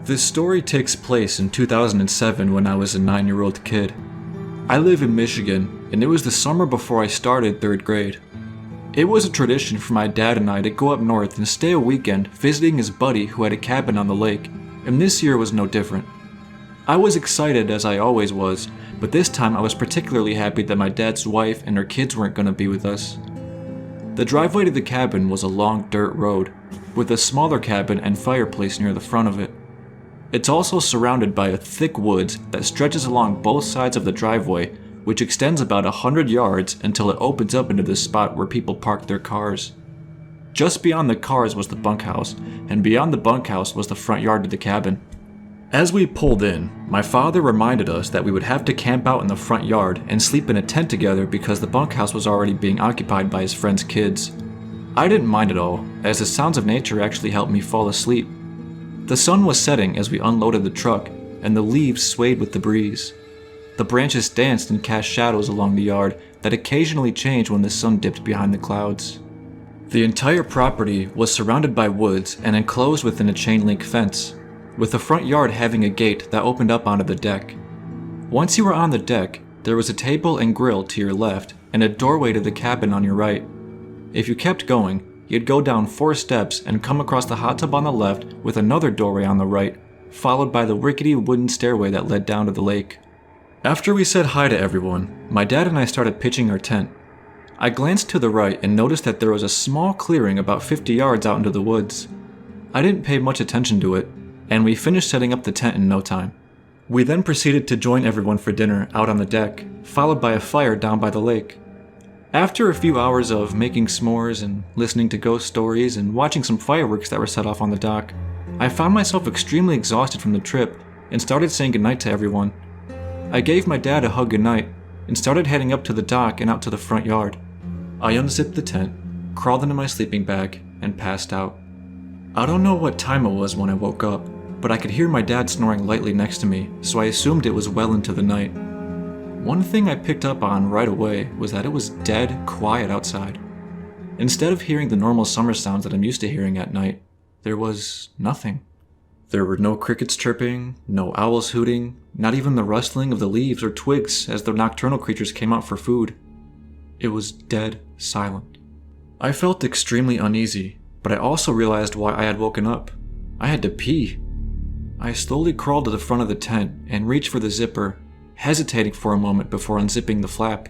This story takes place in 2007 when I was a 9-year-old kid. I live in Michigan, and it was the summer before I started 3rd grade. It was a tradition for my dad and I to go up north and stay a weekend visiting his buddy who had a cabin on the lake, and this year was no different. I was excited as I always was, but this time I was particularly happy that my dad's wife and her kids weren't going to be with us. The driveway to the cabin was a long dirt road, with a smaller cabin and fireplace near the front of it. It's also surrounded by a thick woods that stretches along both sides of the driveway, which extends about 100 yards until it opens up into the spot where people park their cars. Just beyond the cars was the bunkhouse, and beyond the bunkhouse was the front yard of the cabin. As we pulled in, my father reminded us that we would have to camp out in the front yard and sleep in a tent together because the bunkhouse was already being occupied by his friend's kids. I didn't mind at all, as the sounds of nature actually helped me fall asleep. The sun was setting as we unloaded the truck, and the leaves swayed with the breeze. The branches danced and cast shadows along the yard that occasionally changed when the sun dipped behind the clouds. The entire property was surrounded by woods and enclosed within a chain-link fence, with the front yard having a gate that opened up onto the deck. Once you were on the deck, there was a table and grill to your left and a doorway to the cabin on your right. If you kept going, you'd go down 4 steps and come across the hot tub on the left with another doorway on the right, followed by the rickety wooden stairway that led down to the lake. After we said hi to everyone, my dad and I started pitching our tent. I glanced to the right and noticed that there was a small clearing about 50 yards out into the woods. I didn't pay much attention to it, and we finished setting up the tent in no time. We then proceeded to join everyone for dinner out on the deck, followed by a fire down by the lake. After a few hours of making s'mores and listening to ghost stories and watching some fireworks that were set off on the dock, I found myself extremely exhausted from the trip and started saying goodnight to everyone. I gave my dad a hug goodnight and started heading up to the dock and out to the front yard. I unzipped the tent, crawled into my sleeping bag, and passed out. I don't know what time it was when I woke up, but I could hear my dad snoring lightly next to me, so I assumed it was well into the night. One thing I picked up on right away was that it was dead quiet outside. Instead of hearing the normal summer sounds that I'm used to hearing at night, there was nothing. There were no crickets chirping, no owls hooting, not even the rustling of the leaves or twigs as the nocturnal creatures came out for food. It was dead silent. I felt extremely uneasy, but I also realized why I had woken up. I had to pee. I slowly crawled to the front of the tent and reached for the zipper, hesitating for a moment before unzipping the flap.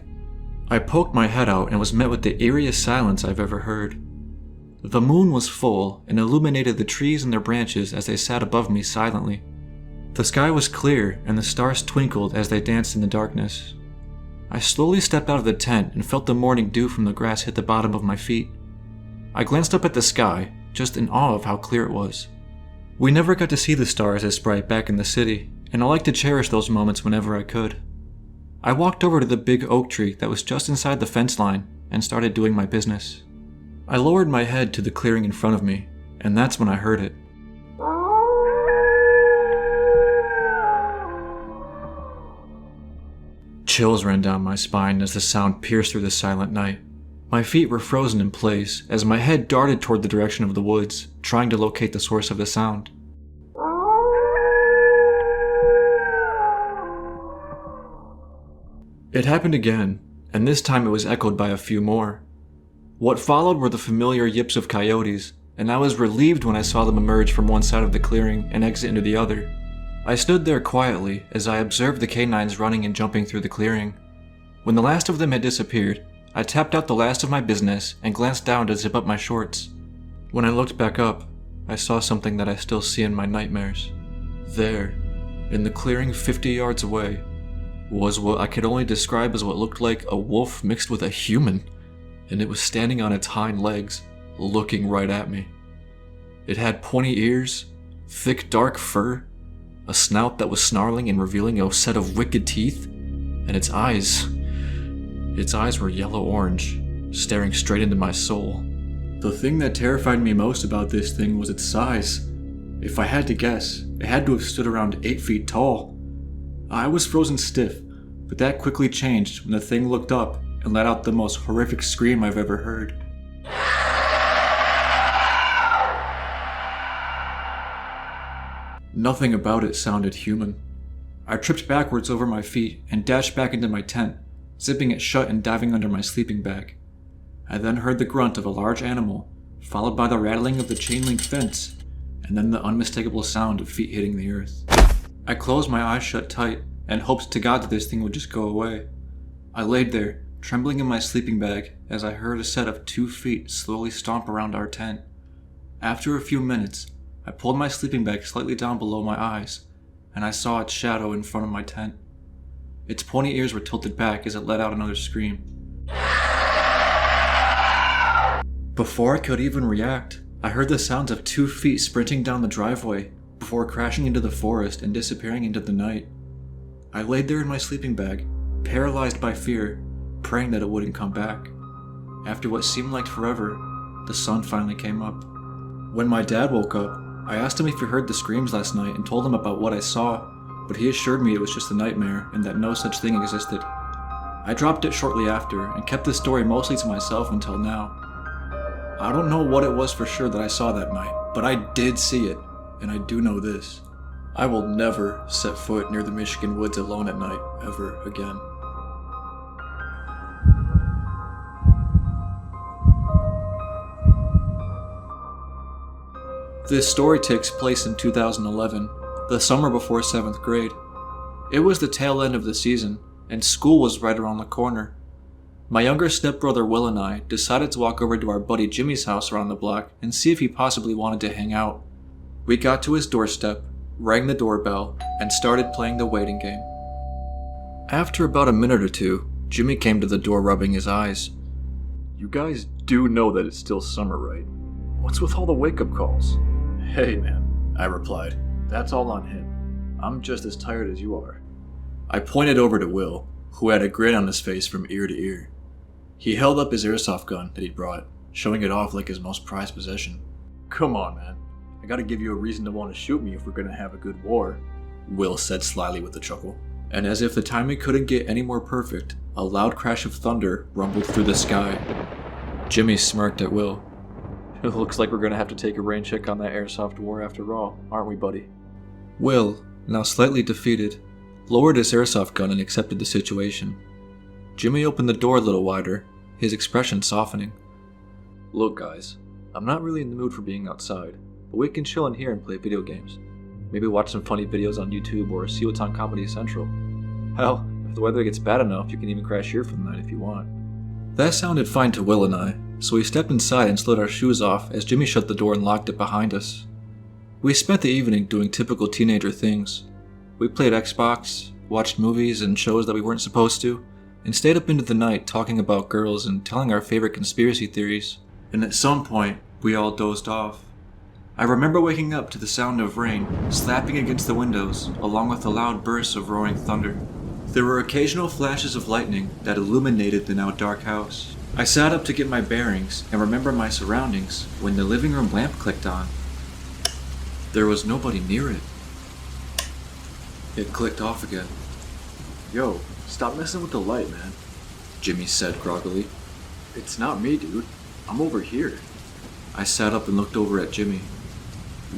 I poked my head out and was met with the eeriest silence I've ever heard. The moon was full and illuminated the trees and their branches as they sat above me silently. The sky was clear and the stars twinkled as they danced in the darkness. I slowly stepped out of the tent and felt the morning dew from the grass hit the bottom of my feet. I glanced up at the sky, just in awe of how clear it was. We never got to see the stars as bright back in the city, and I like to cherish those moments whenever I could. I walked over to the big oak tree that was just inside the fence line and started doing my business. I lowered my head to the clearing in front of me, and that's when I heard it. Chills ran down my spine as the sound pierced through the silent night. My feet were frozen in place as my head darted toward the direction of the woods, trying to locate the source of the sound. It happened again, and this time it was echoed by a few more. What followed were the familiar yips of coyotes, and I was relieved when I saw them emerge from one side of the clearing and exit into the other. I stood there quietly as I observed the canines running and jumping through the clearing. When the last of them had disappeared, I tapped out the last of my business and glanced down to zip up my shorts. When I looked back up, I saw something that I still see in my nightmares. There, in the clearing 50 yards away, was what I could only describe as what looked like a wolf mixed with a human, and it was standing on its hind legs, looking right at me. It had pointy ears, thick dark fur, a snout that was snarling and revealing a set of wicked teeth, and its eyes were yellow-orange, staring straight into my soul. The thing that terrified me most about this thing was its size. If I had to guess, it had to have stood around 8 feet tall. I was frozen stiff, but that quickly changed when the thing looked up and let out the most horrific scream I've ever heard. Nothing about it sounded human. I tripped backwards over my feet and dashed back into my tent, zipping it shut and diving under my sleeping bag. I then heard the grunt of a large animal, followed by the rattling of the chain-link fence, and then the unmistakable sound of feet hitting the earth. I closed my eyes shut tight and hoped to God that this thing would just go away. I laid there, trembling in my sleeping bag, as I heard a set of 2 feet slowly stomp around our tent. After a few minutes, I pulled my sleeping bag slightly down below my eyes, and I saw its shadow in front of my tent. Its pointy ears were tilted back as it let out another scream. Before I could even react, I heard the sounds of 2 feet sprinting down the driveway before crashing into the forest and disappearing into the night. I laid there in my sleeping bag, paralyzed by fear, praying that it wouldn't come back. After what seemed like forever, the sun finally came up. When my dad woke up, I asked him if he heard the screams last night and told him about what I saw, but he assured me it was just a nightmare and that no such thing existed. I dropped it shortly after and kept this story mostly to myself until now. I don't know what it was for sure that I saw that night, but I did see it, and I do know this. I will never set foot near the Michigan woods alone at night ever again. This story takes place in 2011, the summer before 7th grade. It was the tail end of the season, and school was right around the corner. My younger stepbrother Will and I decided to walk over to our buddy Jimmy's house around the block and see if he possibly wanted to hang out. We got to his doorstep, rang the doorbell, and started playing the waiting game. After about a minute or two, Jimmy came to the door rubbing his eyes. You guys do know that it's still summer, right? What's with all the wake-up calls? Hey man, I replied. That's all on him. I'm just as tired as you are. I pointed over to Will, who had a grin on his face from ear to ear. He held up his airsoft gun that he'd brought, showing it off like his most prized possession. Come on, man. I gotta give you a reason to want to shoot me if we're gonna have a good war, Will said slyly with a chuckle. And as if the timing couldn't get any more perfect, a loud crash of thunder rumbled through the sky. Jimmy smirked at Will. It looks like we're gonna have to take a rain check on that airsoft war after all, aren't we, buddy? Will, now slightly defeated, lowered his airsoft gun and accepted the situation. Jimmy opened the door a little wider, his expression softening. Look guys, I'm not really in the mood for being outside, but we can chill in here and play video games. Maybe watch some funny videos on YouTube or see what's on Comedy Central. Hell, if the weather gets bad enough, you can even crash here for the night if you want. That sounded fine to Will and I, so we stepped inside and slid our shoes off as Jimmy shut the door and locked it behind us. We spent the evening doing typical teenager things. We played Xbox, watched movies and shows that we weren't supposed to, and stayed up into the night talking about girls and telling our favorite conspiracy theories. And at some point, we all dozed off. I remember waking up to the sound of rain slapping against the windows, along with the loud bursts of roaring thunder. There were occasional flashes of lightning that illuminated the now dark house. I sat up to get my bearings and remember my surroundings when the living room lamp clicked on. There was nobody near it. It clicked off again. Yo, stop messing with the light, man. Jimmy said groggily. It's not me, dude. I'm over here. I sat up and looked over at Jimmy.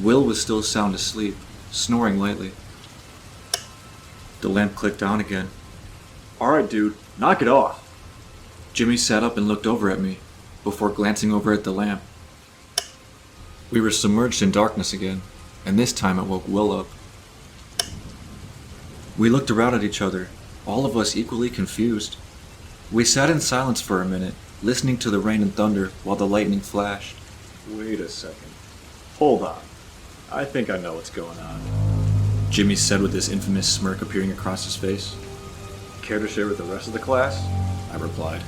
Will was still sound asleep, snoring lightly. The lamp clicked on again. Alright, dude, knock it off. Jimmy sat up and looked over at me, before glancing over at the lamp. We were submerged in darkness again, and this time it woke Will up. We looked around at each other, all of us equally confused. We sat in silence for a minute, listening to the rain and thunder while the lightning flashed. Wait a second. Hold on. I think I know what's going on. Jimmy said with this infamous smirk appearing across his face. Care to share with the rest of the class? I replied.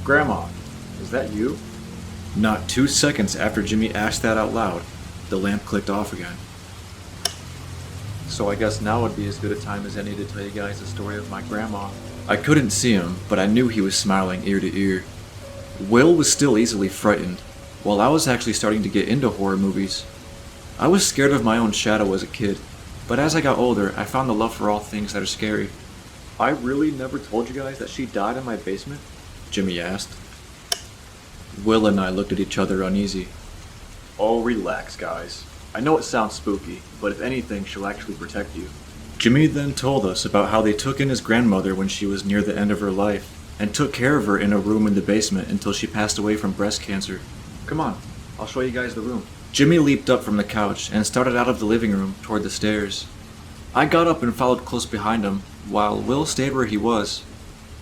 Grandma, is that you? Not 2 seconds after Jimmy asked that out loud, the lamp clicked off again. So I guess now would be as good a time as any to tell you guys the story of my grandma. I couldn't see him, but I knew he was smiling ear to ear. Will was still easily frightened, while I was actually starting to get into horror movies. I was scared of my own shadow as a kid, but as I got older, I found the love for all things that are scary. I really never told you guys that she died in my basement? Jimmy asked. Will and I looked at each other uneasy. Oh, relax, guys. I know it sounds spooky, but if anything, she'll actually protect you. Jimmy then told us about how they took in his grandmother when she was near the end of her life, and took care of her in a room in the basement until she passed away from breast cancer. Come on, I'll show you guys the room. Jimmy leaped up from the couch and started out of the living room toward the stairs. I got up and followed close behind him, while Will stayed where he was.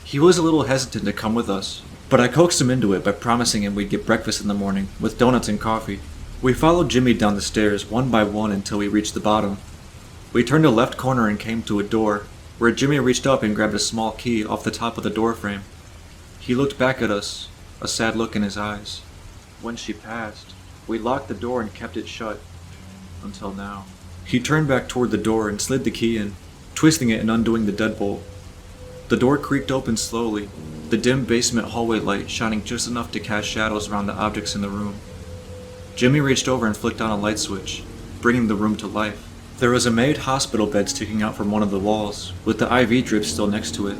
He was a little hesitant to come with us, but I coaxed him into it by promising him we'd get breakfast in the morning, with donuts and coffee. We followed Jimmy down the stairs one by one until we reached the bottom. We turned a left corner and came to a door, where Jimmy reached up and grabbed a small key off the top of the door frame. He looked back at us, a sad look in his eyes. When she passed, we locked the door and kept it shut. Until now. He turned back toward the door and slid the key in, twisting it and undoing the deadbolt. The door creaked open slowly, the dim basement hallway light shining just enough to cast shadows around the objects in the room. Jimmy reached over and flicked on a light switch, bringing the room to life. There was a made hospital bed sticking out from one of the walls, with the IV drip still next to it.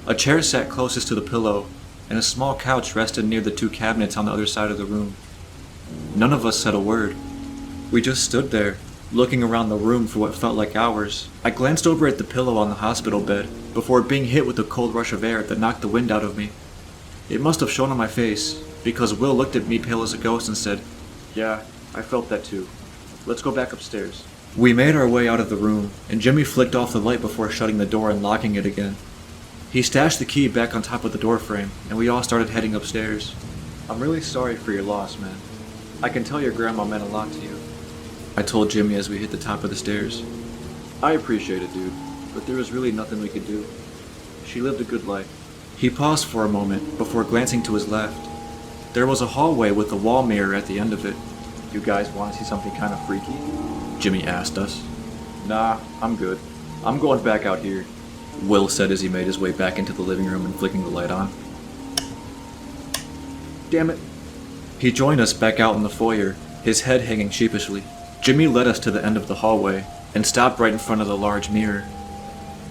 A chair sat closest to the pillow, and a small couch rested near the two cabinets on the other side of the room. None of us said a word. We just stood there, looking around the room for what felt like hours. I glanced over at the pillow on the hospital bed, before being hit with a cold rush of air that knocked the wind out of me. It must have shown on my face, because Will looked at me pale as a ghost and said, Yeah, I felt that too. Let's go back upstairs. We made our way out of the room, and Jimmy flicked off the light before shutting the door and locking it again. He stashed the key back on top of the door frame, and we all started heading upstairs. I'm really sorry for your loss, man. I can tell your grandma meant a lot to you. I told Jimmy as we hit the top of the stairs. I appreciate it, dude, but there was really nothing we could do. She lived a good life. He paused for a moment before glancing to his left. There was a hallway with a wall mirror at the end of it. You guys want to see something kind of freaky? Jimmy asked us. Nah, I'm good. I'm going back out here. Will said as he made his way back into the living room and flicking the light on. Damn it. He joined us back out in the foyer, his head hanging sheepishly. Jimmy led us to the end of the hallway and stopped right in front of the large mirror.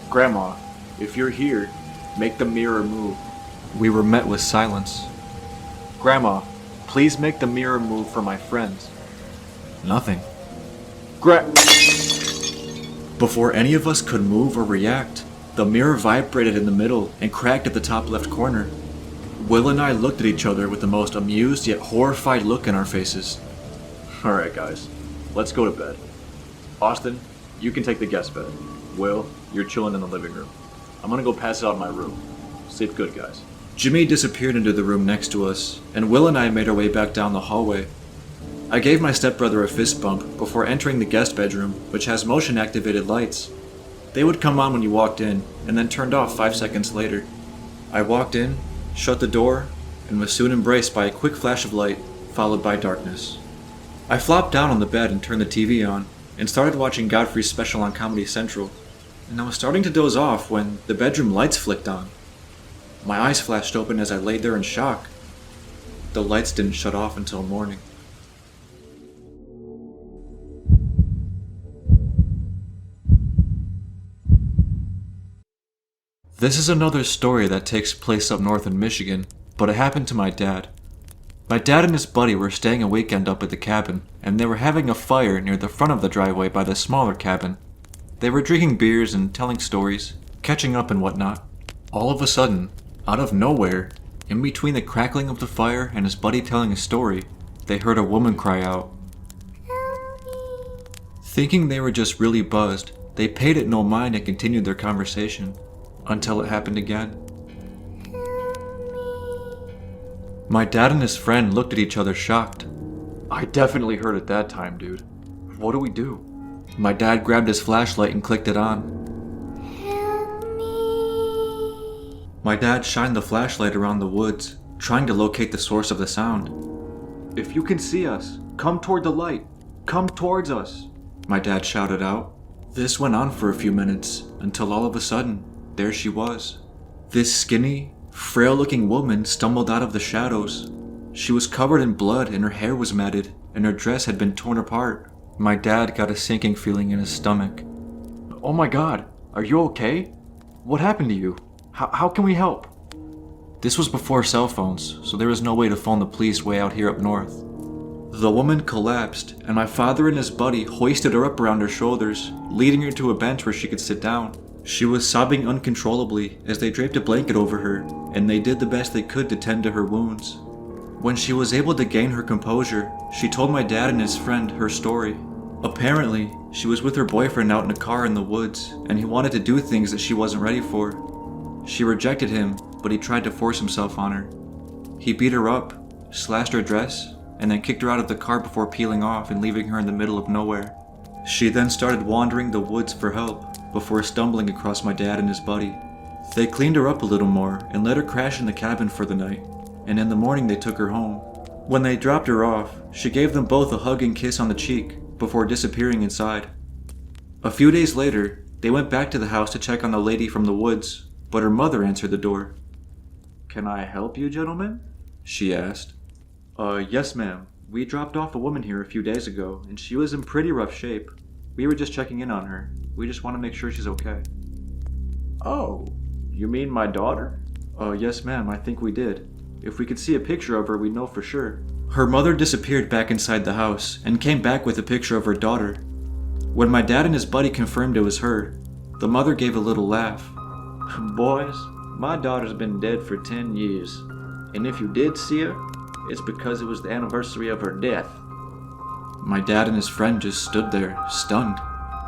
Grandma, if you're here, make the mirror move. We were met with silence. Grandma, please make the mirror move for my friends. Nothing. Before any of us could move or react, the mirror vibrated in the middle and cracked at the top left corner. Will and I looked at each other with the most amused yet horrified look in our faces. Alright guys, let's go to bed. Austin, you can take the guest bed. Will, you're chilling in the living room. I'm gonna go pass out in my room. Sleep good, guys. Jimmy disappeared into the room next to us, and Will and I made our way back down the hallway. I gave my stepbrother a fist bump before entering the guest bedroom, which has motion-activated lights. They would come on when you walked in, and then turned off 5 seconds later. I walked in, shut the door, and was soon embraced by a quick flash of light, followed by darkness. I flopped down on the bed and turned the TV on, and started watching Godfrey's special on Comedy Central, and I was starting to doze off when the bedroom lights flicked on. My eyes flashed open as I lay there in shock. The lights didn't shut off until morning. This is another story that takes place up north in Michigan, but it happened to my dad. My dad and his buddy were staying a weekend up at the cabin, and they were having a fire near the front of the driveway by the smaller cabin. They were drinking beers and telling stories, catching up and whatnot. All of a sudden, out of nowhere, in between the crackling of the fire and his buddy telling a story, they heard a woman cry out. "Help me." Thinking they were just really buzzed, they paid it no mind and continued their conversation, until it happened again. My dad and his friend looked at each other shocked. I definitely heard it that time, dude. What do we do? My dad grabbed his flashlight and clicked it on. Help me. My dad shined the flashlight around the woods, trying to locate the source of the sound. If you can see us, come toward the light. Come towards us, my dad shouted out. This went on for a few minutes, until all of a sudden, there she was. This skinny, frail-looking woman stumbled out of the shadows. She was covered in blood and her hair was matted, and her dress had been torn apart. My dad got a sinking feeling in his stomach. Oh my god, are you okay? What happened to you? How can we help? This was before cell phones, so there was no way to phone the police way out here up north. The woman collapsed, and my father and his buddy hoisted her up around her shoulders, leading her to a bench where she could sit down. She was sobbing uncontrollably as they draped a blanket over her, and they did the best they could to tend to her wounds. When she was able to gain her composure, she told my dad and his friend her story. Apparently, she was with her boyfriend out in a car in the woods, and he wanted to do things that she wasn't ready for. She rejected him, but he tried to force himself on her. He beat her up, slashed her dress, and then kicked her out of the car before peeling off and leaving her in the middle of nowhere. She then started wandering the woods for help, before stumbling across my dad and his buddy. They cleaned her up a little more and let her crash in the cabin for the night, and in the morning they took her home. When they dropped her off, she gave them both a hug and kiss on the cheek before disappearing inside. A few days later, they went back to the house to check on the lady from the woods, but her mother answered the door. "Can I help you, gentlemen?" she asked. Yes ma'am. We dropped off a woman here a few days ago, and she was in pretty rough shape. We were just checking in on her. We just want to make sure she's okay." "Oh, you mean my daughter?" Yes ma'am, I think we did. If we could see a picture of her, we'd know for sure." Her mother disappeared back inside the house and came back with a picture of her daughter. When my dad and his buddy confirmed it was her, the mother gave a little laugh. "Boys, my daughter's been dead for 10 years, and if you did see her, it's because it was the anniversary of her death." My dad and his friend just stood there, stunned.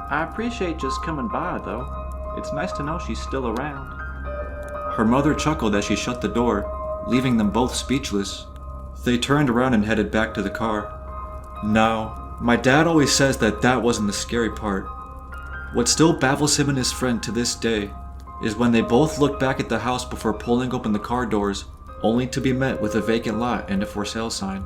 "I appreciate just coming by, though. It's nice to know she's still around." Her mother chuckled as she shut the door, leaving them both speechless. They turned around and headed back to the car. Now, my dad always says that wasn't the scary part. What still baffles him and his friend to this day is when they both look back at the house before pulling open the car doors, only to be met with a vacant lot and a for sale sign.